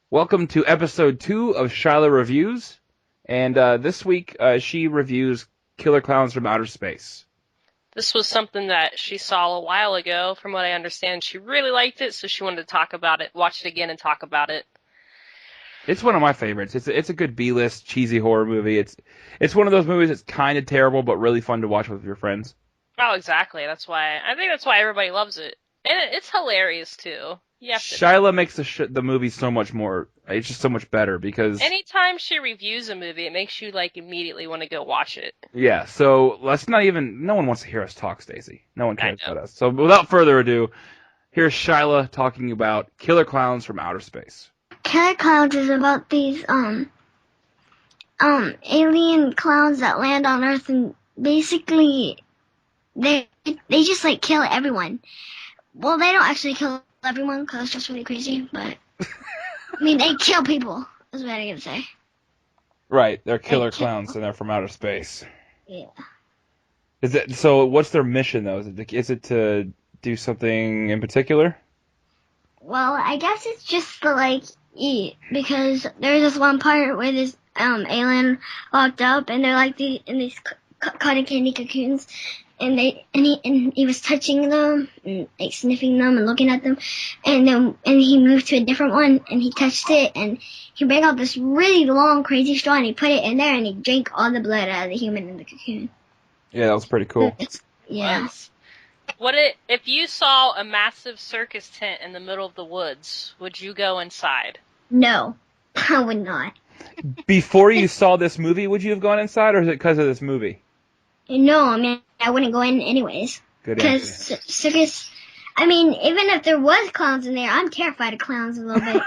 Welcome to episode 2 of Shyla Reviews, and this week she reviews Killer Clowns from Outer Space. This was something that she saw a while ago. From what I understand, she really liked it, so she wanted to talk about it, watch it again, and talk about it. It's one of my favorites. It's a good B-list cheesy horror movie. It's one of those movies that's kind of terrible but really fun to watch with your friends. Oh, exactly. I think that's why everybody loves it, and it's hilarious too. Shyla makes the movie so much more. It's just so much better because anytime she reviews a movie, it makes you immediately want to go watch it. yeah. So let's not even. No one wants to hear us talk, Stacey. No one cares about us. So without further ado, here's Shyla talking about Killer Clowns from Outer Space. Killer Clowns is about these alien clowns that land on Earth, and basically they just kill everyone. Well, they don't actually kill everyone because it's just really crazy, but I mean they kill people. Is what I'm gonna say. Right, they're killer clowns and they're from outer space. Yeah. Is it so? What's their mission though? Is it to do something in particular? Well, I guess it's just to eat, because there's this one part where this alien walked up and they're in these cotton candy cocoons, and he was touching them and sniffing them and looking at them, and he moved to a different one and he touched it and he brought out this really long crazy straw and he put it in there and he drank all the blood out of the human in the cocoon. Yeah, that was pretty cool. Yeah. If you saw a massive circus tent in the middle of the woods, would you go inside? No, I would not. Before you saw this movie, would you have gone inside, or is it because of this movie? No, I mean, I wouldn't go in anyways. Good answer. Because circus, even if there was clowns in there, I'm terrified of clowns a little bit.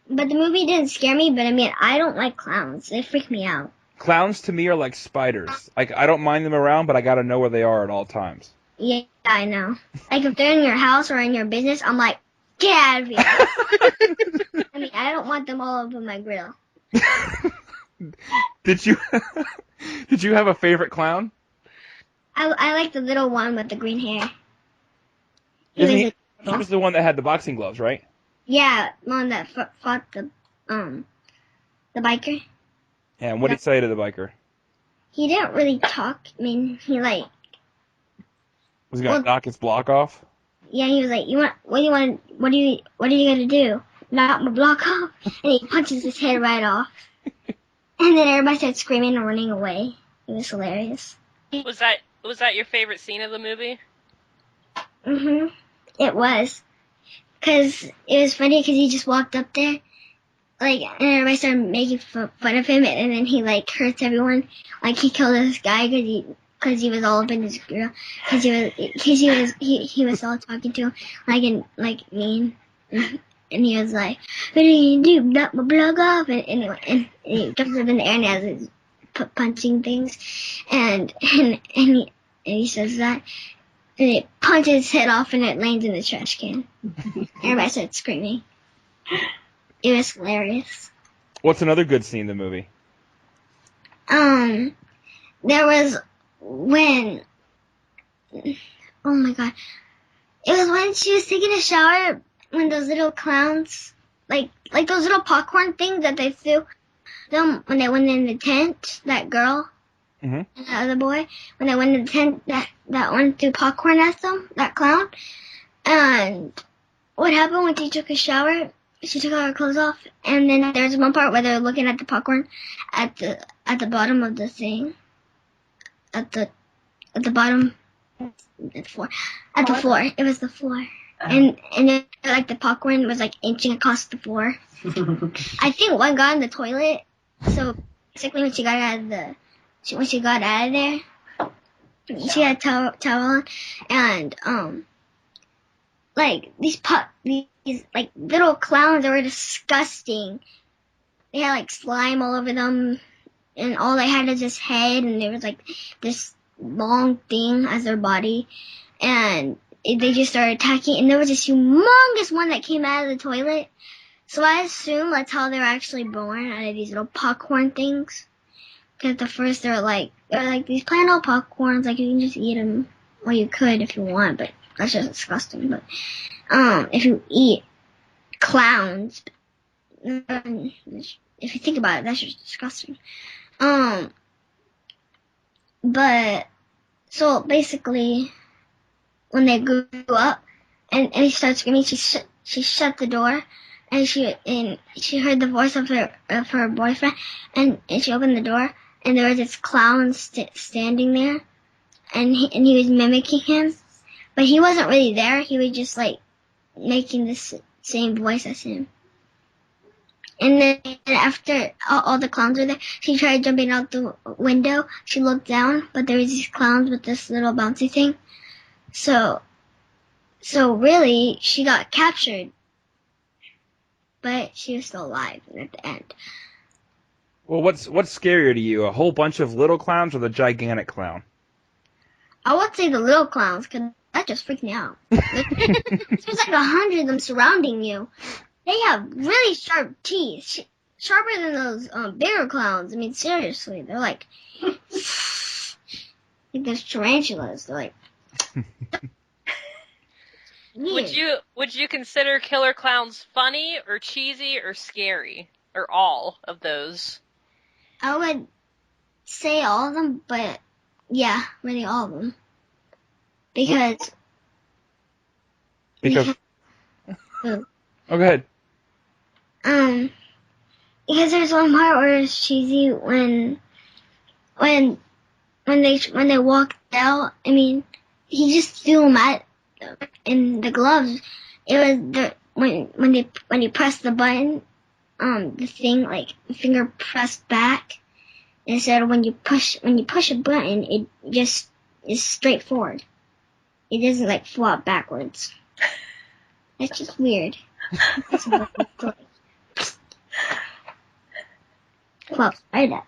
But the movie didn't scare me, but I don't like clowns. They freak me out. Clowns to me are like spiders. I don't mind them around, but I gotta know where they are at all times. Yeah, I know. If they're in your house or in your business, I'm like, get out of here. I don't want them all over my grill. Did you have a favorite clown? I like the little one with the green hair. He was the one that had the boxing gloves, right? Yeah, one that fought the biker. Yeah, and what did he say to the biker? He didn't really talk. He was he gonna knock his block off? Yeah, he was like, what are you gonna do? Knock my block off? And he punches his head right off. And then everybody started screaming and running away. It was hilarious. Was that your favorite scene of the movie? Mhm. It was. Cause it was funny because he just walked up there, and everybody started making fun of him, and then he hurts everyone. He killed this guy because he was all up in his grill, because he was all talking to him mean, and he was like, "What are you gonna do? Knock my plug off?" And he jumps up in the air and has his punching things, and he says that. And it punches his head off and it lands in the trash can. Everybody started screaming. It was hilarious. What's another good scene in the movie? There was when... Oh my god. It was when she was taking a shower, when those little clowns, like those little popcorn things that they threw them when they went in the tent, that girl... Mm-hmm. And the other boy, when they went in the tent, that one threw popcorn at them, that clown. And what happened when she took a shower? She took all her clothes off, and then there's one part where they're looking at the popcorn at the bottom of the thing, at the bottom, the floor, at the floor. It was the floor, and the popcorn was inching across the floor. I think one got in the toilet, so basically when she got out of there, she had a towel on, and these little clowns that were disgusting. They had slime all over them, and all they had is this head, and there was this long thing as their body, and they just started attacking, and there was this humongous one that came out of the toilet. So I assume that's how they were actually born, out of these little popcorn things. Because at first they're these plain old popcorns, you can just eat them. Well, you could if you want, but that's just disgusting. But if you eat clowns. If you think about it, that's just disgusting. But so basically, when they grew up, and he started screaming, she shut the door, and she heard the voice of her boyfriend, and she opened the door, and there was this clown standing there, and he was mimicking him, but he wasn't really there. He was just like making this same voice as him. And then after all the clowns were there, she tried jumping out the window. She looked down, but there was these clowns with this little bouncy thing. So really, she got captured, but she was still alive at the end. Well, what's scarier to you, a whole bunch of little clowns or the gigantic clown? I would say the little clowns, because that just freaked me out. There's like 100 of them surrounding you. They have really sharp teeth, sharper than those bigger clowns. I mean, seriously, they're like those tarantulas. They're like. Would you consider killer clowns funny or cheesy or scary or all of those? I would say all of them, but yeah, really all of them. Because. Oh, go ahead. Because there's one part where it's cheesy when they walked out. I mean, he just threw them at in the gloves. It was when you press the button, the thing like the finger pressed back instead of when you push a button, it just is straight forward. It doesn't like flop backwards. It's just weird. Flops right up.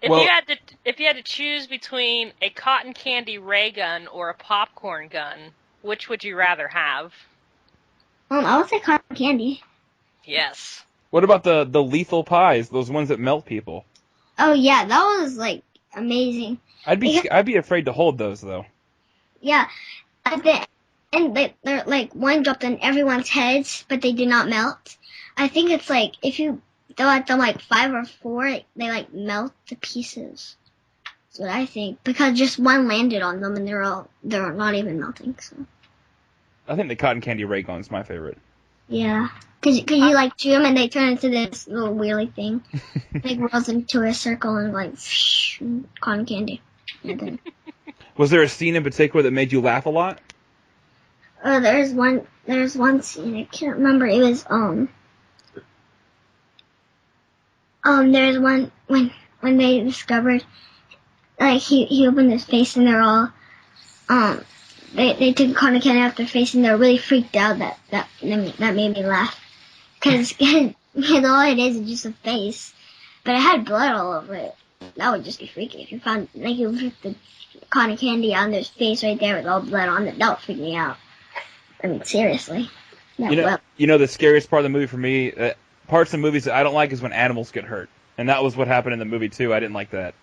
If you had to choose between a cotton candy ray gun or a popcorn gun, which would you rather have? I would say cotton candy. Yes. What about the lethal pies? Those ones that melt people? Oh yeah, that was like amazing. I'd be afraid to hold those though. Yeah, and they're like one dropped on everyone's heads, but they did not melt. I think it's like if you throw at them like 5 or 4, they like melt to pieces. That's what I think, because just one landed on them and they're not even melting. So. I think the cotton candy ray gun's my favorite. Yeah, cause you like chew them and they turn into this little wheelie thing, like rolls into a circle and like cotton candy. And then, Was there a scene in particular that made you laugh a lot? there's one scene I can't remember. It was there's one when they discovered like he opened his face and they're all they took cotton candy off their face and they're really freaked out. That made me laugh because all it is just a face, but it had blood all over it. That would just be freaky if you found like you took the cotton candy on their face right there with all blood on it. That would freak me out. I mean, seriously. You know the scariest part of the movie for me, parts of movies that I don't like is when animals get hurt. And that was what happened in the movie too. I didn't like that.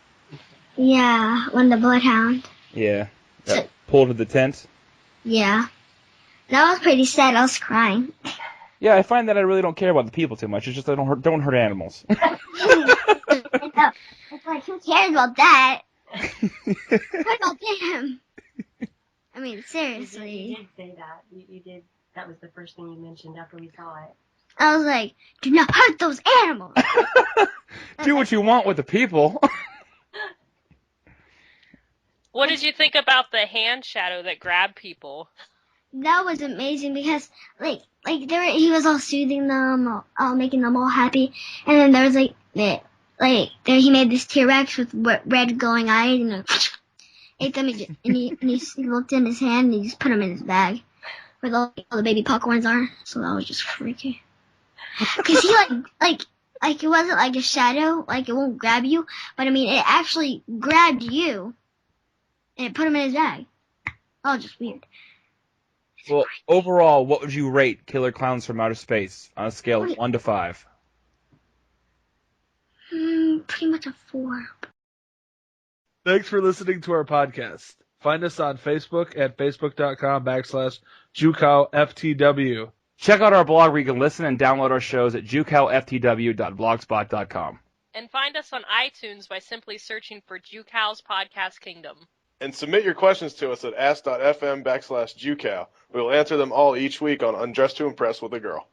Yeah, when the bloodhound. Yeah. Pulled to the tent. Yeah. That was pretty sad. I was crying. Yeah, I find that I really don't care about the people too much. It's just I don't hurt animals. It's like, who cares about that? What about him? I mean, seriously. You did say that. You did. That was the first thing you mentioned after we saw it. I was like, do not hurt those animals. Do what you want with the people. What did you think about the hand shadow that grabbed people? That was amazing because, he was all soothing them, all making them all happy, and then there was he made this T-Rex with red glowing eyes, and ate them, and he looked in his hand, and he just put them in his bag, where all the baby popcorns are. So that was just freaky. Cause he it wasn't like a shadow, like it won't grab you, but I mean it actually grabbed you, and it put him in his bag. That was just weird. Well, overall, what would you rate Killer Klowns from Outer Space on a scale of 1 to 5? Pretty much a 4. Thanks for listening to our podcast. Find us on Facebook at facebook.com/JuCowFTW. Check out our blog where you can listen and download our shows at jucalftw.blogspot.com. And find us on iTunes by simply searching for Jucal's Podcast Kingdom. And submit your questions to us at ask.fm/Jucal. We will answer them all each week on Undressed to Impress with a Girl.